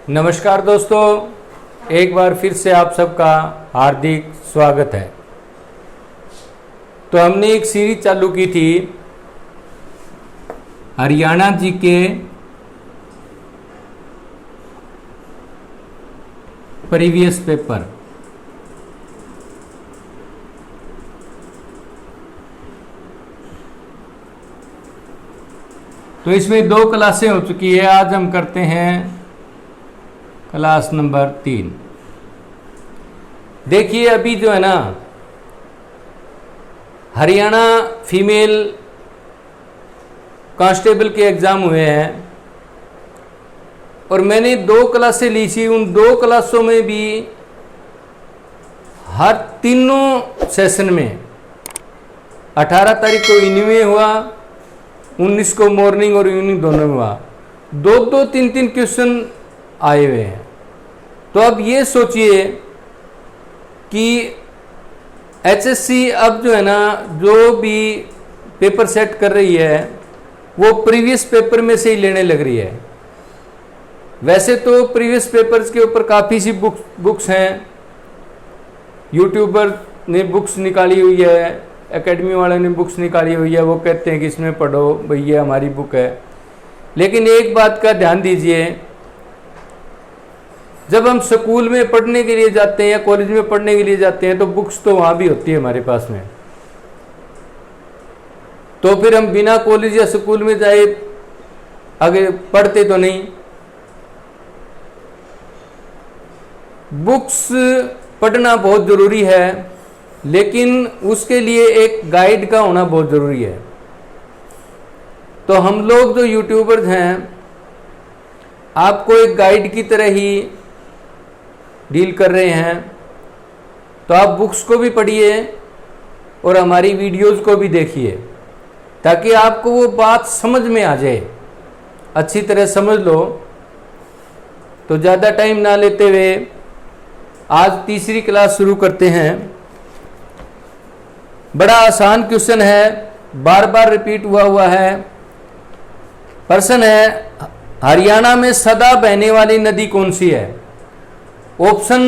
नमस्कार दोस्तों, एक बार फिर से आप सबका हार्दिक स्वागत है। तो हमने एक सीरीज चालू की थी हरियाणा जी के प्रीवियस पेपर। तो इसमें 2 क्लासें हो चुकी है। आज हम करते हैं क्लास नंबर 3। देखिए अभी जो है ना, हरियाणा फीमेल कांस्टेबल के एग्ज़ाम हुए हैं और मैंने 2 क्लासें ली थी। उन 2 क्लासों में भी हर तीनों सेशन में 18 तारीख को इवनिंग में हुआ, 19 को मॉर्निंग और इवनिंग दोनों में हुआ। 2-2, 3-3 क्वेश्चन आए हुए हैं। तो अब ये सोचिए कि एचएससी अब जो है ना, जो भी पेपर सेट कर रही है वो प्रीवियस पेपर में से ही लेने लग रही है। वैसे तो प्रीवियस पेपर्स के ऊपर काफ़ी सी बुक्स हैं, यूट्यूबर ने बुक्स निकाली हुई है, एकेडमी वाले ने बुक्स निकाली हुई है। वो कहते हैं कि इसमें पढ़ो भाई, ये हमारी बुक है। लेकिन एक बात का ध्यान दीजिए, जब हम स्कूल में पढ़ने के लिए जाते हैं या कॉलेज में पढ़ने के लिए जाते हैं तो बुक्स तो वहाँ भी होती है हमारे पास में। तो फिर हम बिना कॉलेज या स्कूल में जाए आगे पढ़ते तो नहीं। बुक्स पढ़ना बहुत ज़रूरी है, लेकिन उसके लिए एक गाइड का होना बहुत ज़रूरी है। तो हम लोग जो यूट्यूबर्स हैं, आपको एक गाइड की तरह ही डील कर रहे हैं। तो आप बुक्स को भी पढ़िए और हमारी वीडियोस को भी देखिए, ताकि आपको वो बात समझ में आ जाए, अच्छी तरह समझ लो। तो ज़्यादा टाइम ना लेते हुए आज तीसरी क्लास शुरू करते हैं। बड़ा आसान क्वेश्चन है, बार बार रिपीट हुआ है। प्रश्न है, हरियाणा में सदा बहने वाली नदी कौन सी है? ऑप्शन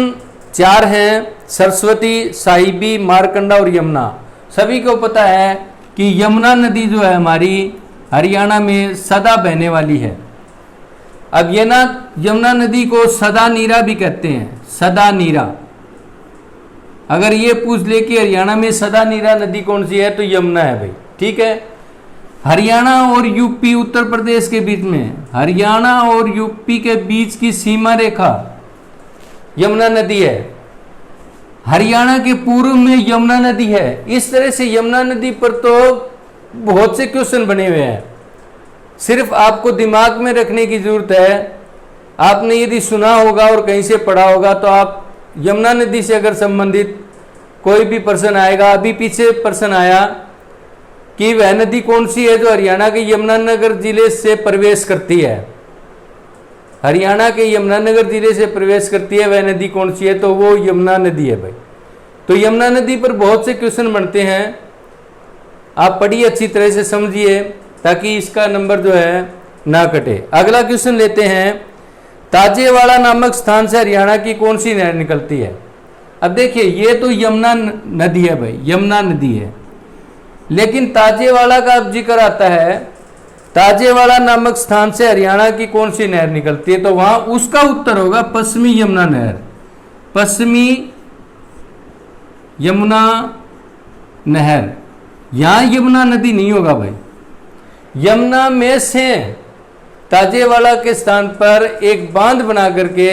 4 हैं, सरस्वती, साहिबी, मारकंडा और यमुना। सभी को पता है कि यमुना नदी जो है हमारी हरियाणा में सदा बहने वाली है। अब ये ना, यमुना नदी को सदा नीरा भी कहते हैं, सदा नीरा। अगर ये पूछ ले कि हरियाणा में सदा नीरा नदी कौन सी है, तो यमुना है भाई, ठीक है। हरियाणा और यूपी, उत्तर प्रदेश के बीच में, हरियाणा और यूपी के बीच की सीमा रेखा यमुना नदी है। हरियाणा के पूर्व में यमुना नदी है। इस तरह से यमुना नदी पर तो बहुत से क्वेश्चन बने हुए हैं। सिर्फ आपको दिमाग में रखने की जरूरत है। आपने यदि सुना होगा और कहीं से पढ़ा होगा, तो आप यमुना नदी से अगर संबंधित कोई भी प्रश्न आएगा, अभी पीछे प्रश्न आया कि वह नदी कौन सी है जो हरियाणा के यमुनानगर जिले से प्रवेश करती है। हरियाणा के यमुनानगर जिले से प्रवेश करती है, वह नदी कौन सी है? तो वो यमुना नदी है भाई। तो यमुना नदी पर बहुत से क्वेश्चन बनते हैं। आप पढ़िए, अच्छी तरह से समझिए, ताकि इसका नंबर जो है ना कटे। अगला क्वेश्चन लेते हैं, ताजेवाड़ा नामक स्थान से हरियाणा की कौन सी नहर निकलती है? अब देखिए, ये तो यमुना नदी है भाई, यमुना नदी है। लेकिन ताजेवाड़ा का अब जिक्र आता है, ताजेवाड़ा नामक स्थान से हरियाणा की कौन सी नहर निकलती है? तो वहां उसका उत्तर होगा पश्चिमी यमुना नहर। पश्चिमी यमुना नहर, यहां यमुना नदी नहीं होगा भाई। यमुना में से ताजेवाड़ा के स्थान पर एक बांध बना करके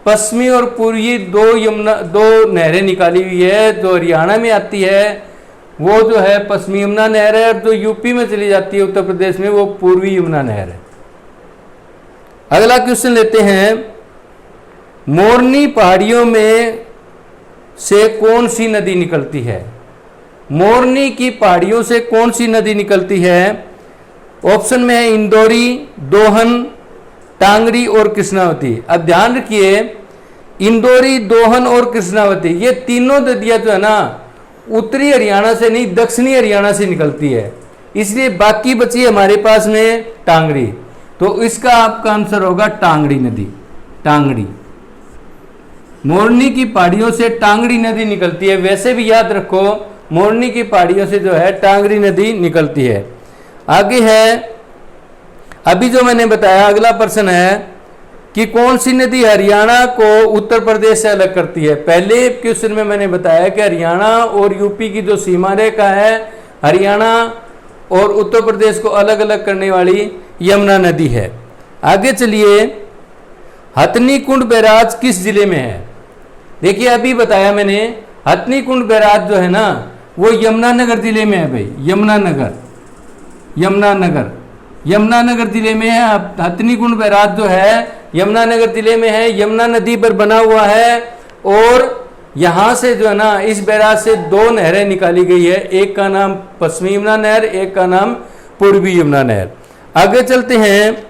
पश्चिमी और पूर्वी दो नहरें निकाली हुई है। जो हरियाणा में आती है वो जो है पश्चिमी यमुना नहर है, और जो यूपी में चली जाती है उत्तर प्रदेश में, वो पूर्वी यमुना नहर है। अगला क्वेश्चन लेते हैं, मोरनी पहाड़ियों में से कौन सी नदी निकलती है? मोरनी की पहाड़ियों से कौन सी नदी निकलती है? ऑप्शन में है इंदौरी, दोहन, टांगरी और कृष्णावती। अब ध्यान रखिए, इंदौरी, दोहन और कृष्णावती, ये तीनों नदियां जो है ना, उत्तरी हरियाणा से नहीं, दक्षिणी हरियाणा से निकलती है। इसलिए बाकी बची हमारे पास में टांगरी। तो इसका आपका आंसर होगा टांगड़ी नदी। टांगड़ी। मोरनी की पहाड़ियों से टांगड़ी नदी निकलती है। वैसे भी याद रखो, मोरनी की पहाड़ियों से जो है टांगड़ी नदी निकलती है। आगे है, अभी जो मैंने बताया अगला प्रश्न है कि कौन सी नदी हरियाणा को उत्तर प्रदेश से अलग करती है। पहले क्वेश्चन में मैंने बताया कि हरियाणा और यूपी की जो सीमा रेखा है, हरियाणा और उत्तर प्रदेश को अलग अलग करने वाली यमुना नदी है। आगे चलिए, हथनी कुंड बैराज किस जिले में है। देखिए अभी बताया मैंने, हथनी कुंड बैराज जो है ना वो यमुनानगर जिले में है भाई। यमुनानगर जिले में है। हथनी कुंड बैराज जो है यमुनानगर जिले में है, यमुना नदी पर बना हुआ है। और यहाँ से जो है ना इस बैराज से दो नहरें निकाली गई है, एक का नाम पश्चिमी यमुना नहर, एक का नाम पूर्वी यमुना नहर। आगे चलते हैं,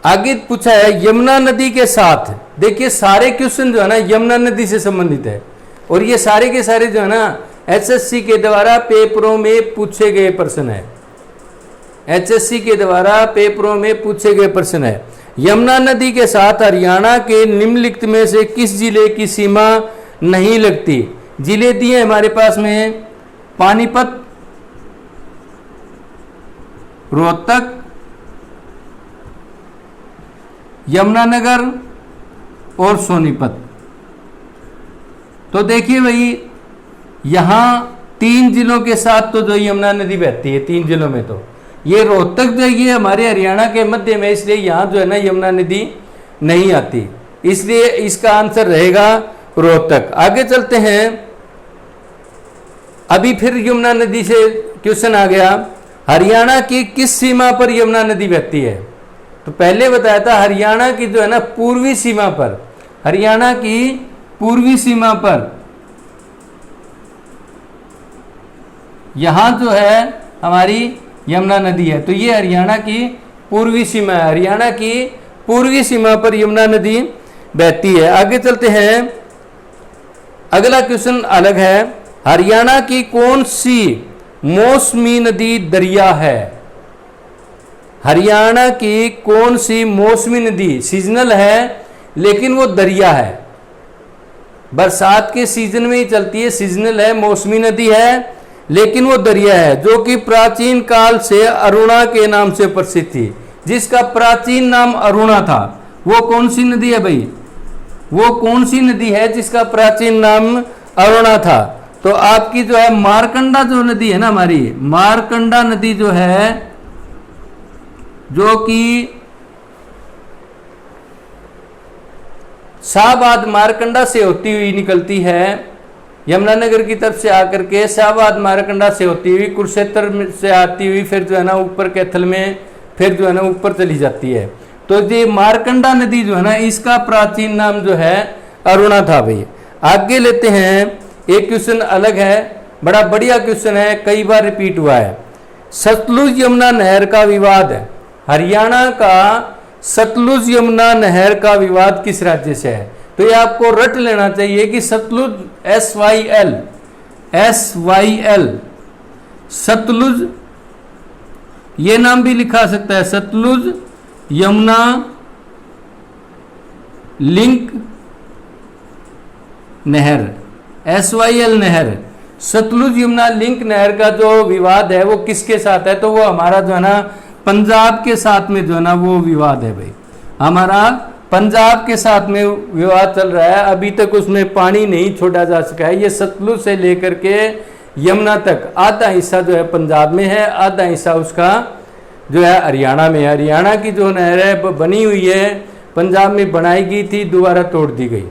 आगे पूछा है यमुना नदी के साथ। देखिए सारे क्वेश्चन जो है ना यमुना नदी से संबंधित है और ये सारे के सारे जो है ना एचएससी के द्वारा पेपरों में पूछे गए प्रश्न है। एचएससी के द्वारा पेपरों में पूछे गए प्रश्न है। यमुना नदी के साथ हरियाणा के निम्नलिखित में से किस जिले की सीमा नहीं लगती। जिले दिए हमारे पास में पानीपत, रोहतक, यमुनानगर और सोनीपत। तो देखिए भाई यहां 3 जिलों के साथ तो जो यमुना नदी बहती है, 3 जिलों में तो ये रोहतक जो ये हमारे हरियाणा के मध्य में, इसलिए यहां जो है ना यमुना नदी नहीं आती, इसलिए इसका आंसर रहेगा रोहतक। आगे चलते हैं, अभी फिर यमुना नदी से क्वेश्चन आ गया, हरियाणा की किस सीमा पर यमुना नदी बहती है। तो पहले बताया था हरियाणा की जो है ना पूर्वी सीमा पर, हरियाणा की पूर्वी सीमा पर यहां जो है हमारी यमुना नदी है। तो ये हरियाणा की पूर्वी सीमा है, हरियाणा की पूर्वी सीमा पर यमुना नदी बहती है। आगे चलते हैं, अगला क्वेश्चन अलग है, हरियाणा की कौन सी मौसमी नदी दरिया है। हरियाणा की कौन सी मौसमी नदी सीजनल है लेकिन वो दरिया है, बरसात के सीजन में ही चलती है, सीजनल है, मौसमी नदी है लेकिन वो दरिया है, जो कि प्राचीन काल से अरुणा के नाम से प्रसिद्ध थी। जिसका प्राचीन नाम अरुणा था, वो कौन सी नदी है भाई, वो कौन सी नदी है जिसका प्राचीन नाम अरुणा था। तो आपकी जो है मारकंडा जो नदी है ना, हमारी मारकंडा नदी जो है, जो कि शाहबाद मारकंडा से होती हुई निकलती है, यमुनानगर की तरफ से आकर के शाहबाद मारकंडा से होती हुई कुरुक्षेत्र से आती हुई फिर जो है ना ऊपर कैथल में फिर जो है ना ऊपर चली जाती है। तो ये मारकंडा नदी जो है ना इसका प्राचीन नाम जो है अरुणा था भाई। आगे लेते हैं, एक क्वेश्चन अलग है, बड़ा बढ़िया क्वेश्चन है, कई बार रिपीट हुआ है। सतलुज यमुना नहर का विवाद है, हरियाणा का सतलुज यमुना नहर का विवाद किस राज्य से है। तो ये आपको रट लेना चाहिए कि सतलुज SYL सतलुज, ये नाम भी लिखा सकता है, सतलुज यमुना लिंक नहर, SYL नहर, सतलुज यमुना लिंक नहर का जो विवाद है वो किसके साथ है। तो वो हमारा जो है ना पंजाब के साथ में जो है ना वो विवाद है भाई, हमारा पंजाब के साथ में विवाद चल रहा है। अभी तक उसमें पानी नहीं छोड़ा जा सका है। ये सतलुज से लेकर के यमुना तक आधा हिस्सा जो है पंजाब में है, आधा हिस्सा उसका जो है हरियाणा में है। हरियाणा की जो नहर है बनी हुई है, पंजाब में बनाई गई थी, दोबारा तोड़ दी गई।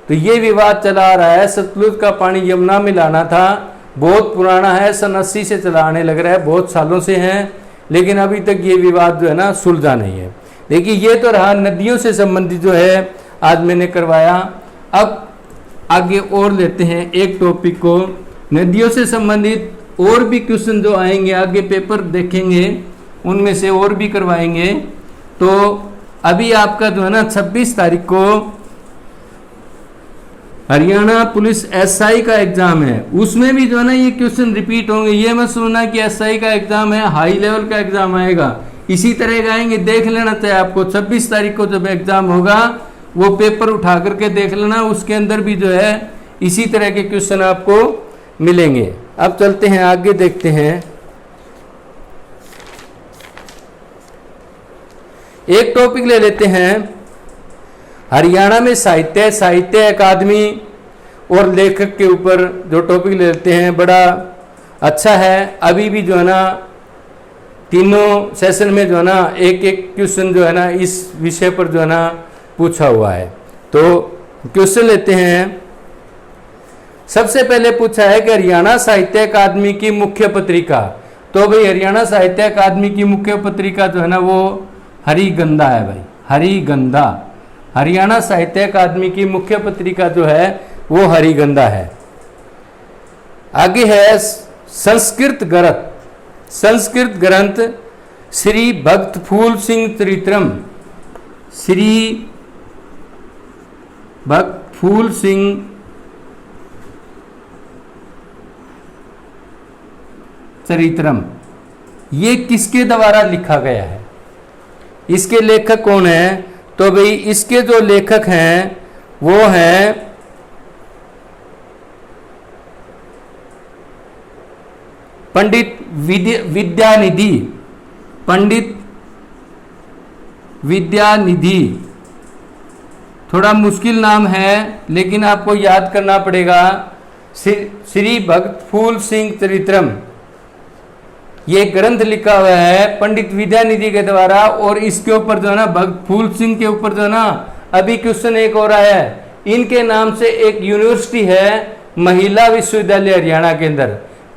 तो ये विवाद चला आ रहा है, सतलुज का पानी यमुना में लाना था, बहुत पुराना है, सन 80 से चला आने लग रहा है, बहुत सालों से है, लेकिन अभी तक ये विवाद जो है ना सुलझा नहीं है। देखिए ये तो रहा नदियों से संबंधित जो है आज मैंने करवाया। अब आगे और लेते हैं एक टॉपिक को, नदियों से संबंधित और भी क्वेश्चन जो आएंगे आगे पेपर देखेंगे, उनमें से और भी करवाएंगे। तो अभी आपका जो है ना 26 तारीख को हरियाणा पुलिस एसआई का एग्जाम है, उसमें भी जो है ना ये क्वेश्चन रिपीट होंगे। ये मत सुनना कि एसआई का एग्जाम है, हाई लेवल का एग्जाम आएगा, इसी तरह का आएंगे। देख लेना चाहिए आपको 26 तारीख को जब एग्जाम होगा वो पेपर उठा करके देख लेना, उसके अंदर भी जो है इसी तरह के क्वेश्चन आपको मिलेंगे। अब चलते हैं आगे, देखते हैं। एक टॉपिक ले लेते हैं, हरियाणा में साहित्य अकादमी और लेखक के ऊपर जो टॉपिक ले लेते हैं, बड़ा अच्छा है। अभी भी जो है ना तीनों सेशन में जो है ना एक एक क्वेश्चन जो है ना इस विषय पर जो है ना पूछा हुआ है। तो क्वेश्चन लेते हैं। सबसे पहले पूछा है कि हरियाणा साहित्य अकादमी की मुख्य पत्रिका। तो भाई हरियाणा साहित्य अकादमी की मुख्य पत्रिका जो है ना वो हरिगंधा है भाई, हरिगंधा। हरियाणा साहित्य अकादमी की मुख्य पत्रिका जो है वो हरिगंधा है। आगे है संस्कृत ग्रंथ श्री भक्त फूल सिंह चरित्रम, श्री भक्त फूल सिंह चरित्रम, ये किसके द्वारा लिखा गया है, इसके लेखक कौन है? तो भाई इसके जो लेखक हैं वो हैं पंडित विद्यानिधि, पंडित विद्यानिधि। थोड़ा मुश्किल नाम है लेकिन आपको याद करना पड़ेगा। श्री भक्त फूल सिंह चरित्रम, ये ग्रंथ लिखा हुआ है पंडित विद्यानिधि के द्वारा, और इसके ऊपर जो है ना भक्त फूल सिंह के ऊपर जो है ना अभी क्वेश्चन एक और आया है। इनके नाम से एक यूनिवर्सिटी है, महिला विश्वविद्यालय हरियाणा के अंदर,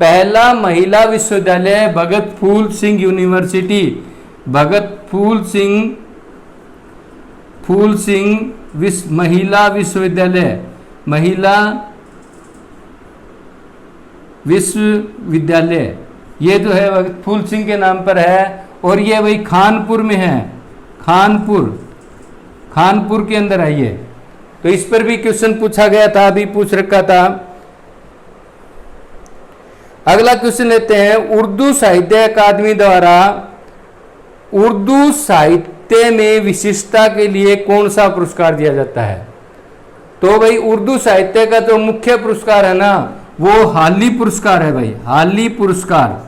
पहला महिला विश्वविद्यालय भगत फूल सिंह यूनिवर्सिटी, भगत फूल सिंह महिला विश्वविद्यालय, महिला विश्वविद्यालय, ये जो है भगत फूल सिंह के नाम पर है। और ये वही खानपुर में है, खानपुर के अंदर है ये। तो इस पर भी क्वेश्चन पूछा गया था, अभी पूछ रखा था। अगला क्वेश्चन लेते हैं, उर्दू साहित्य अकादमी द्वारा उर्दू साहित्य में विशिष्टता के लिए कौन सा पुरस्कार दिया जाता है? तो भाई उर्दू साहित्य का जो मुख्य पुरस्कार है ना वो हाली पुरस्कार है भाई, हाली पुरस्कार।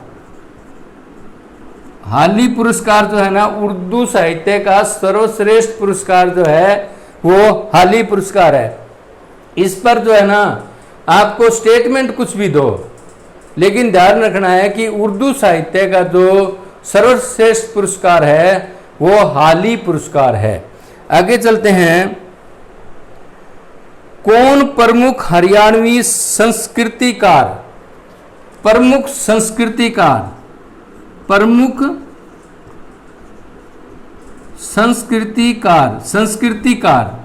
हाली पुरस्कार जो है ना उर्दू साहित्य का सर्वश्रेष्ठ पुरस्कार जो है वो हाली पुरस्कार है। इस पर जो है ना आपको स्टेटमेंट कुछ भी दो, लेकिन ध्यान रखना है कि उर्दू साहित्य का जो सर्वश्रेष्ठ पुरस्कार है वो हाली पुरस्कार है। आगे चलते हैं, कौन प्रमुख हरियाणवी संस्कृतिकार, प्रमुख संस्कृतिकार, प्रमुख संस्कृतिकार,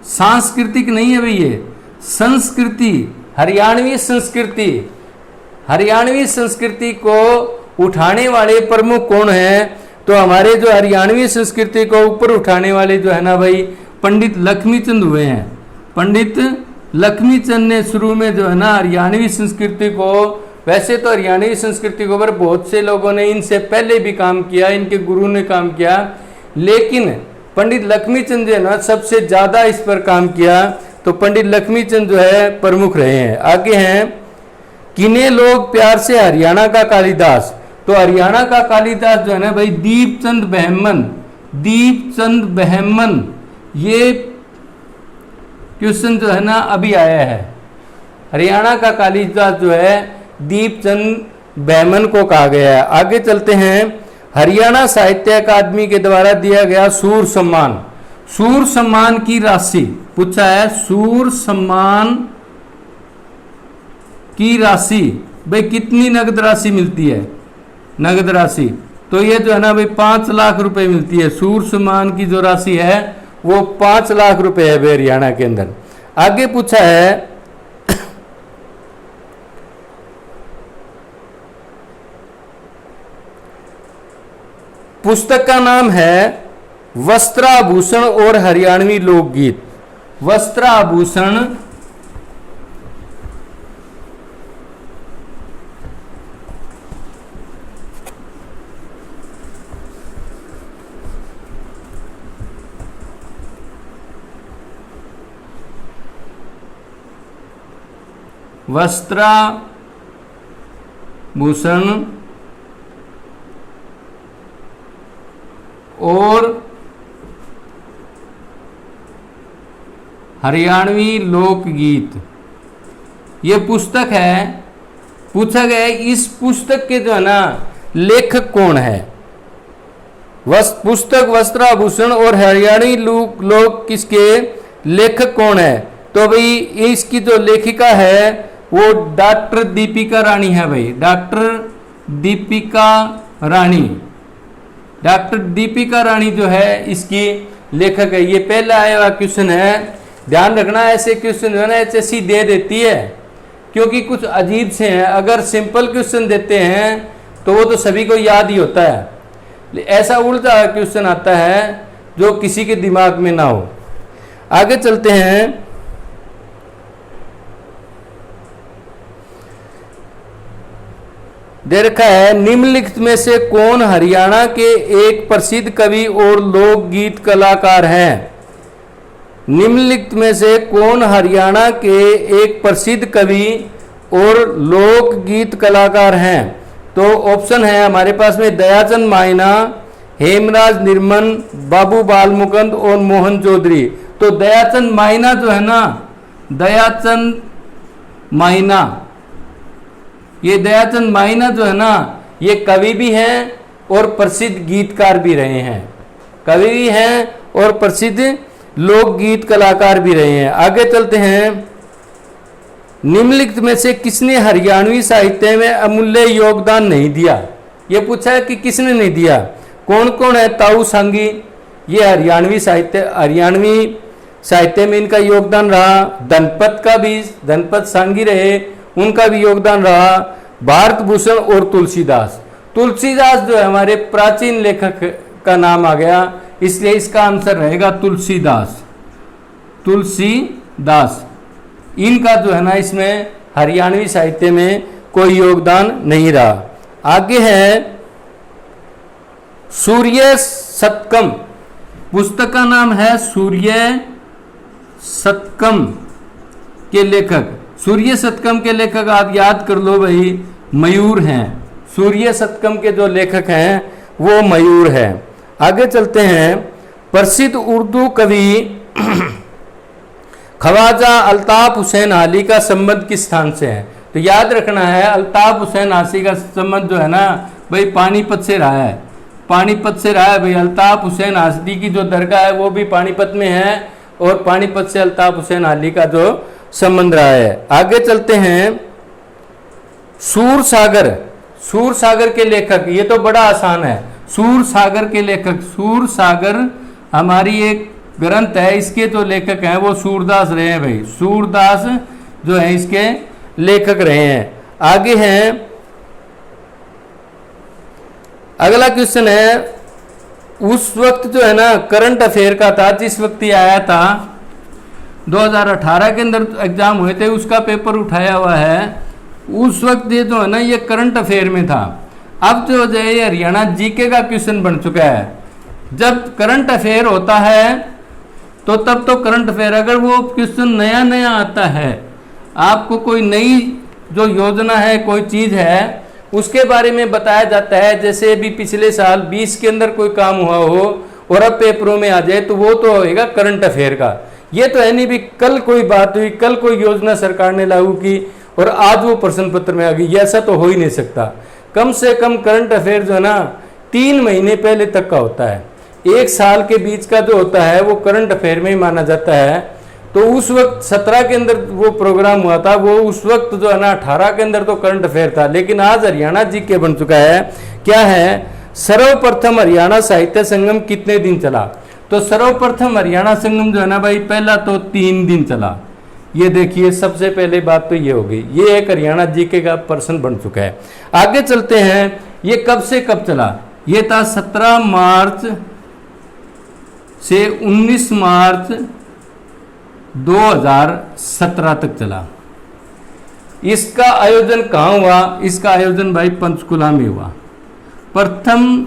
सांस्कृतिक नहीं है भाई, ये संस्कृति, हरियाणवी संस्कृति, हरियाणवी संस्कृति को उठाने वाले प्रमुख कौन हैं? तो हमारे जो हरियाणवी संस्कृति को ऊपर उठाने वाले जो है ना भाई पंडित लक्ष्मीचंद हुए हैं। पंडित लक्ष्मीचंद ने शुरू में जो है ना हरियाणवी संस्कृति को, वैसे तो हरियाणवी संस्कृति के ऊपर बहुत से लोगों ने इनसे पहले भी काम किया, इनके गुरु ने काम किया, लेकिन पंडित लक्ष्मीचंद जो है ना सबसे ज्यादा इस पर काम किया। तो पंडित लक्ष्मीचंद जो है प्रमुख रहे हैं। आगे हैं, किन्हें लोग प्यार से हरियाणा का कालिदास? तो हरियाणा का कालिदास जो है ना भाई दीपचंद बहमन, दीपचंद बहमन, ये क्वेश्चन जो है ना अभी आया है। हरियाणा का कालिदास जो है दीपचंद बहमन को कहा गया है। आगे चलते हैं, हरियाणा साहित्य अकादमी के द्वारा दिया गया सूर सम्मान, सूर सम्मान की राशि पूछा है, सूर सम्मान की राशि भाई कितनी नगद राशि मिलती है? नगद राशि तो ये जो है ना भाई 5 लाख रुपए मिलती है। सूर सम्मान की जो राशि है वो 5 लाख रुपए है हरियाणा के अंदर। आगे पूछा है, पुस्तक का नाम है वस्त्राभूषण और हरियाणवी लोकगीत। वस्त्राभूषण वस्त्राभूषण और हरियाणवी लोकगीत, ये पुस्तक है। पूछा गया है इस पुस्तक के जो है ना लेखक कौन है। पुस्तक वस्त्राभूषण और हरियाणवी लोक किसके लेखक कौन है? तो भाई इसकी जो लेखिका है वो डॉक्टर दीपिका रानी है भाई, डॉक्टर दीपिका रानी। डॉक्टर दीपिका रानी जो है इसकी लेखक है। ये पहला आया हुआ क्वेश्चन है, ध्यान रखना ऐसे क्वेश्चन जो है ना एचएससी दे देती है क्योंकि कुछ अजीब से हैं। अगर सिंपल क्वेश्चन देते हैं तो वो तो सभी को याद ही होता है, ऐसा उल्टा क्वेश्चन आता है जो किसी के दिमाग में ना हो। आगे चलते हैं। दे रखा है निम्नलिखित में से कौन हरियाणा के एक प्रसिद्ध कवि और लोकगीत कलाकार हैं? निम्नलिखित में से कौन हरियाणा के एक प्रसिद्ध कवि और लोकगीत कलाकार हैं? तो ऑप्शन है हमारे पास में दयाचंद माइना, हेमराज निर्मल, बाबू बाल मुकुंद और मोहन चौधरी। तो दयाचंद माइना जो है ना, दयाचंद माइना, ये दयाचंद माइना जो है ना ये कवि भी हैं और प्रसिद्ध गीतकार भी रहे हैं। कवि भी हैं और प्रसिद्ध लोकगीत कलाकार भी रहे हैं। आगे चलते हैं। निम्नलिखित में से किसने हरियाणवी साहित्य में अमूल्य योगदान नहीं दिया? ये पूछा है कि किसने नहीं दिया। कौन कौन है? ताऊ सांगी, ये हरियाणवी साहित्य में इनका योगदान रहा। धनपत का भी, धनपत सांगी रहे, उनका भी योगदान रहा। भारत भूषण और तुलसीदास। तुलसीदास जो है हमारे प्राचीन लेखक का नाम आ गया, इसलिए इसका आंसर रहेगा तुलसीदास। तुलसीदास, इनका जो है ना इसमें हरियाणवी साहित्य में कोई योगदान नहीं रहा। आगे है सूर्य शतकम, पुस्तक का नाम है सूर्य शतकम के लेखक। सूर्य शतकम के लेखक आप याद कर लो भाई, मयूर हैं। सूर्य शतकम के जो लेखक हैं वो मयूर हैं। आगे चलते हैं। प्रसिद्ध उर्दू कवि ख्वाजा अल्ताफ हुसैन आली का संबंध किस स्थान से है? तो याद रखना है अल्ताफ हुसैन आसी का संबंध जो है ना भाई पानीपत से रहा है। पानीपत से रहा है भाई। अल्ताफ हुसैन आली की जो दरगाह है वो भी पानीपत में है और पानीपत से अल्ताफ हुसैन आली का जो संबंध रहा है। आगे चलते हैं। सूरसागर, सूरसागर के लेखक, ये तो बड़ा आसान है। सूरसागर के लेखक, सूरसागर हमारी एक ग्रंथ है, इसके जो लेखक हैं वो सूरदास रहे हैं भाई। सूरदास जो है इसके लेखक रहे हैं। आगे हैं, अगला क्वेश्चन है उस वक्त जो है ना करंट अफेयर का था, जिस वक्त ये आया था 2018 के अंदर एग्जाम हुए थे, उसका पेपर उठाया हुआ है। उस वक्त ये जो है ना ये करंट अफेयर में था। अब जो है ये हरियाणा जीके का क्वेश्चन बन चुका है। जब करंट अफेयर होता है तो तब तो करंट अफेयर, अगर वो क्वेश्चन नया नया आता है, आपको कोई नई जो योजना है, कोई चीज़ है, उसके बारे में बताया जाता है, जैसे भी पिछले साल 20 के अंदर कोई काम हुआ हो और अब पेपरों में आ जाए, तो वो तो होएगा करंट अफेयर का। ये तो है नहीं भी कल कोई बात हुई, कल कोई योजना सरकार ने लागू की और आज वो प्रश्न पत्र में आ गई, ऐसा तो हो ही नहीं सकता। कम से कम करंट अफेयर जो है ना 3 महीने पहले तक का होता है। 1 साल के बीच का जो होता है वो करंट अफेयर में ही माना जाता है। तो उस वक्त 17 के अंदर वो प्रोग्राम हुआ था, वो उस वक्त जो है ना 18 के अंदर तो करंट अफेयर था, लेकिन आज हरियाणा जीके बन चुका है। क्या है? सर्वप्रथम हरियाणा साहित्य संगम कितने दिन चला? तो सर्वप्रथम हरियाणा संगम जो है ना भाई, पहला तो 3 दिन चला। ये देखिए, सबसे पहले बात तो ये हो गई, ये एक हरियाणा जीके का प्रश्न बन चुका है। आगे चलते हैं। ये कब से कब चला? ये था 17 मार्च से 19 मार्च 2017 तक चला। इसका आयोजन कहाँ हुआ? इसका आयोजन भाई पंचकुला में हुआ। प्रथम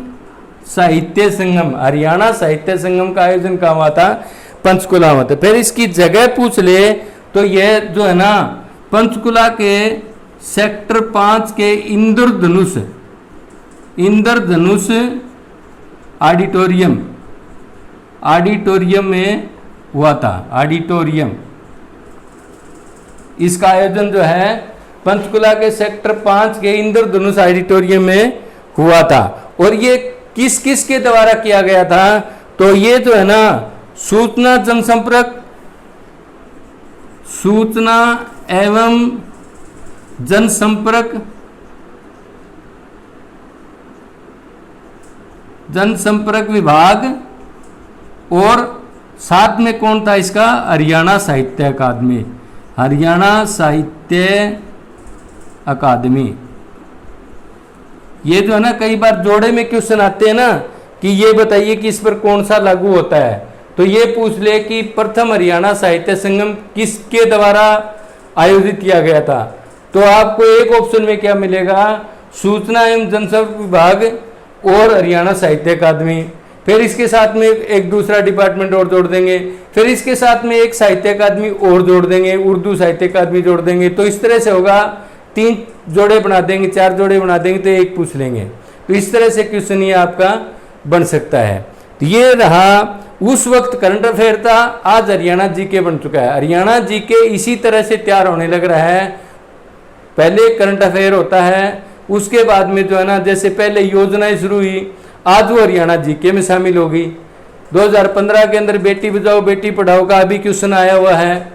साहित्य संगम, हरियाणा साहित्य संगम का आयोजन कहाँ हुआ था? पंचकुला हुआ था। फिर इसकी जगह पूछ ले तो यह जो है ना पंचकुला के सेक्टर 5 के इंद्रधनुष ऑडिटोरियम में हुआ था। ऑडिटोरियम, इसका आयोजन जो है पंचकुला के सेक्टर 5 के इंद्रधनुष ऑडिटोरियम में हुआ था। और ये किस किस के द्वारा किया गया था? तो ये जो है ना सूचना एवं जनसंपर्क विभाग, और साथ में कौन था इसका? हरियाणा साहित्य अकादमी। हरियाणा साहित्य अकादमी। ये जो है ना कई बार जोड़े में क्वेश्चन आते हैं ना कि ये बताइए कि इस पर कौन सा लागू होता है, तो ये पूछ ले कि प्रथम हरियाणा साहित्य संगम किसके द्वारा आयोजित किया गया था, तो आपको एक ऑप्शन में क्या मिलेगा? सूचना एवं जनसंपर्क विभाग और हरियाणा साहित्य अकादमी। फिर इसके साथ में एक दूसरा डिपार्टमेंट और जोड़ देंगे, फिर इसके साथ में एक साहित्य अकादमी और जोड़ देंगे, उर्दू साहित्य अकादमी जोड़ देंगे। तो इस तरह से होगा, 3 जोड़े बना देंगे, 4 जोड़े बना देंगे तो एक पूछ लेंगे। तो इस तरह से क्वेश्चन ये आपका बन सकता है। तो ये रहा उस वक्त करंट अफेयर था, आज हरियाणा जीके बन चुका है। हरियाणा जीके इसी तरह से तैयार होने लग रहा है। पहले करंट अफेयर होता है, उसके बाद में जो है ना जैसे पहले योजनाएं शुरू हुई, आज वो हरियाणा जीके में शामिल होगी। 2015 के अंदर बेटी बचाओ बेटी पढ़ाओ का अभी क्वेश्चन आया हुआ है।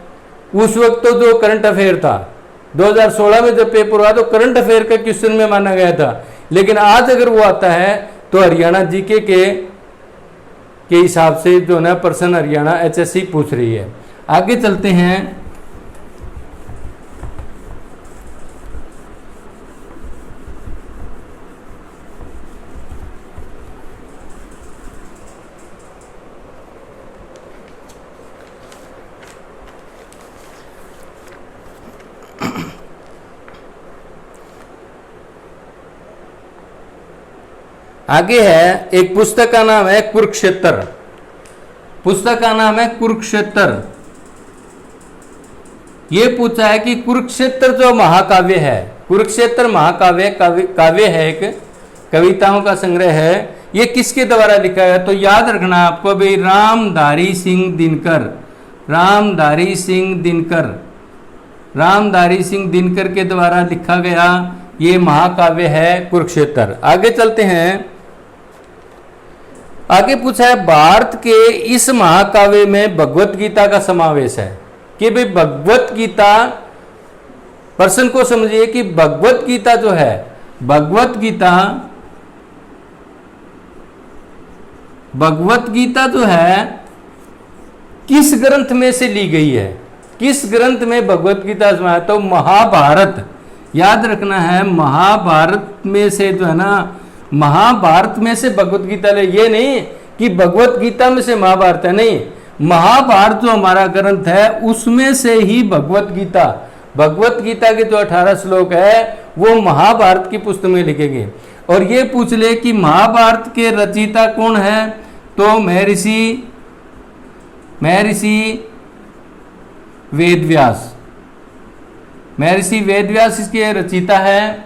उस वक्त तो जो करंट अफेयर था 2016 में जब पेपर हुआ तो करंट अफेयर का क्वेश्चन में माना गया था, लेकिन आज अगर वो आता है तो हरियाणा जीके के हिसाब से जो ना पर्सन हरियाणा HSC पूछ रही है। आगे चलते हैं। आगे है एक पुस्तक का नाम है कुरुक्षेत्र। पुस्तक का नाम है कुरुक्षेत्र। ये पूछा है कि कुरुक्षेत्र जो महाकाव्य है, कुरुक्षेत्र महाकाव्य काव्य है, एक कविताओं का संग्रह है, ये किसके द्वारा लिखा है? तो याद रखना आपको भाई, रामधारी सिंह दिनकर के द्वारा लिखा गया ये महाकाव्य है कुरुक्षेत्र। आगे चलते हैं। आगे पूछा है भारत के इस महाकाव्य में भगवत गीता का समावेश है कि भाई भगवत गीता, पर्सन को समझिए कि भगवत गीता जो है, भगवत गीता जो है किस ग्रंथ में से ली गई है? किस ग्रंथ में भगवत गीता समाया? तो महाभारत। याद रखना है, महाभारत में से जो है ना, महाभारत में से भगवत गीता ले। ये नहीं कि भगवत गीता में से महाभारत है, नहीं, महाभारत जो हमारा ग्रंथ है उसमें से ही भगवत गीता के जो 18 श्लोक है वो महाभारत की पुस्तक में लिखेंगे। और ये पूछ ले कि महाभारत के रचयिता कौन है? तो महर्षि वेदव्यास इसके रचयिता है।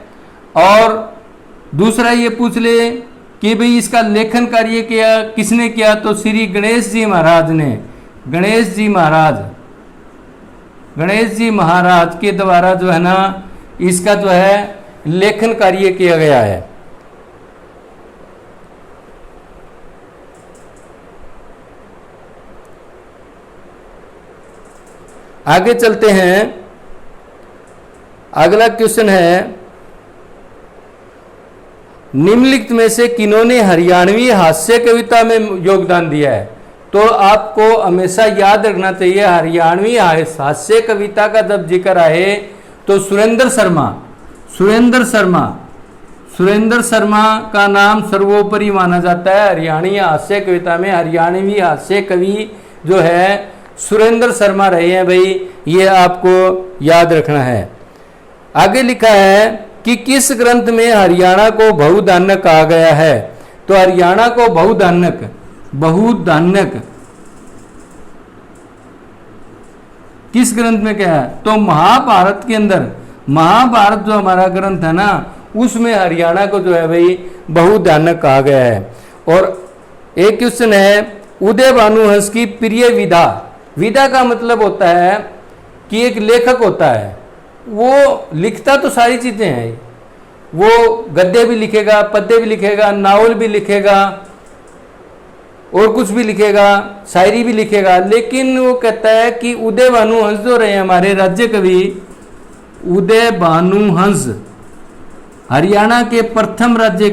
और दूसरा ये पूछ ले कि भाई इसका लेखन कार्य किसने किया? तो श्री गणेश जी महाराज के द्वारा जो है ना इसका जो है लेखन कार्य किया गया है। आगे चलते हैं। अगला क्वेश्चन है, निम्नलिखित में से किन्होंने हरियाणवी हास्य कविता में योगदान दिया है? तो आपको हमेशा याद रखना चाहिए, हरियाणवी हास्य कविता का जब जिक्र आए तो सुरेंद्र शर्मा का नाम सर्वोपरि माना जाता है। हरियाणवी हास्य कविता में हरियाणवी हास्य कवि जो है सुरेंद्र शर्मा रहे हैं भाई, ये आपको याद रखना है। आगे लिखा है कि किस ग्रंथ में हरियाणा को बहुधान्यक कहा गया है? तो हरियाणा को बहुधान्यक किस ग्रंथ में क्या है? तो महाभारत के अंदर, महाभारत जो हमारा ग्रंथ है ना, उसमें हरियाणा को जो है भाई बहुधान्यक कहा गया है। और एक क्वेश्चन है, उदय भानुहंस की प्रिय विधा। विधा का मतलब होता है कि एक लेखक होता है, वो लिखता तो सारी चीजें हैं, वो गद्य भी लिखेगा, पद्य भी लिखेगा, नावल भी लिखेगा और कुछ भी लिखेगा, शायरी भी लिखेगा, लेकिन वो कहता है कि उदय भानुहंस जो रहे हमारे राज्य कवि, उदय भानुहंस हरियाणा के प्रथम राज्य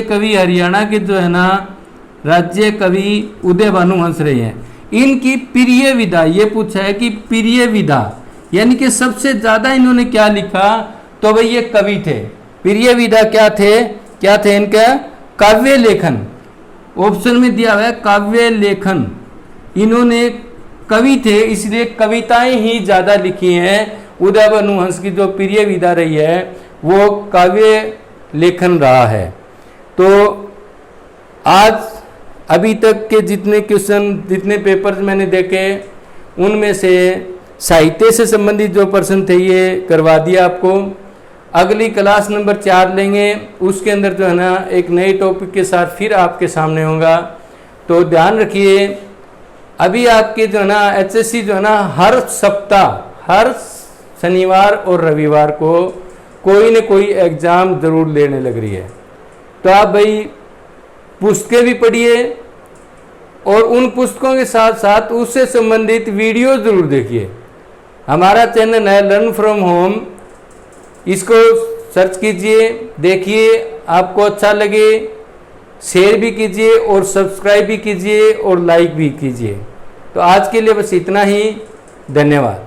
कवि हरियाणा के जो है ना राज्य कवि उदय भानुहंस रहे हैं। इनकी प्रिय विधा, ये पूछा है कि प्रिय विधा यानी कि सबसे ज्यादा इन्होंने क्या लिखा? तो भाई ये कवि थे। प्रिय विधा क्या थे इनका? काव्य लेखन। ऑप्शन में दिया हुआ है काव्य लेखन। इन्होंने कवि थे, इसलिए कविताएं ही ज्यादा लिखी हैं। उदय भानुहंस की जो प्रिय विधा रही है वो काव्य लेखन रहा है। तो आज अभी तक के जितने क्वेश्चन, जितने पेपर्स मैंने देखे, उनमें से साहित्य से संबंधित जो प्रश्न थे ये करवा दिया आपको। अगली क्लास नंबर 4 लेंगे, उसके अंदर जो है ना एक नए टॉपिक के साथ फिर आपके सामने होगा। तो ध्यान रखिए, अभी आपके जो है ना एचएससी जो है ना हर सप्ताह, हर शनिवार और रविवार को कोई न कोई एग्ज़ाम ज़रूर लेने लग रही है। तो आप भाई पुस्तकें भी पढ़िए और उन पुस्तकों के साथ साथ उससे संबंधित वीडियो ज़रूर देखिए। हमारा चैनल है लर्न फ्रॉम होम, इसको सर्च कीजिए, देखिए, आपको अच्छा लगे शेयर भी कीजिए और सब्सक्राइब भी कीजिए और लाइक भी कीजिए। तो आज के लिए बस इतना ही, धन्यवाद।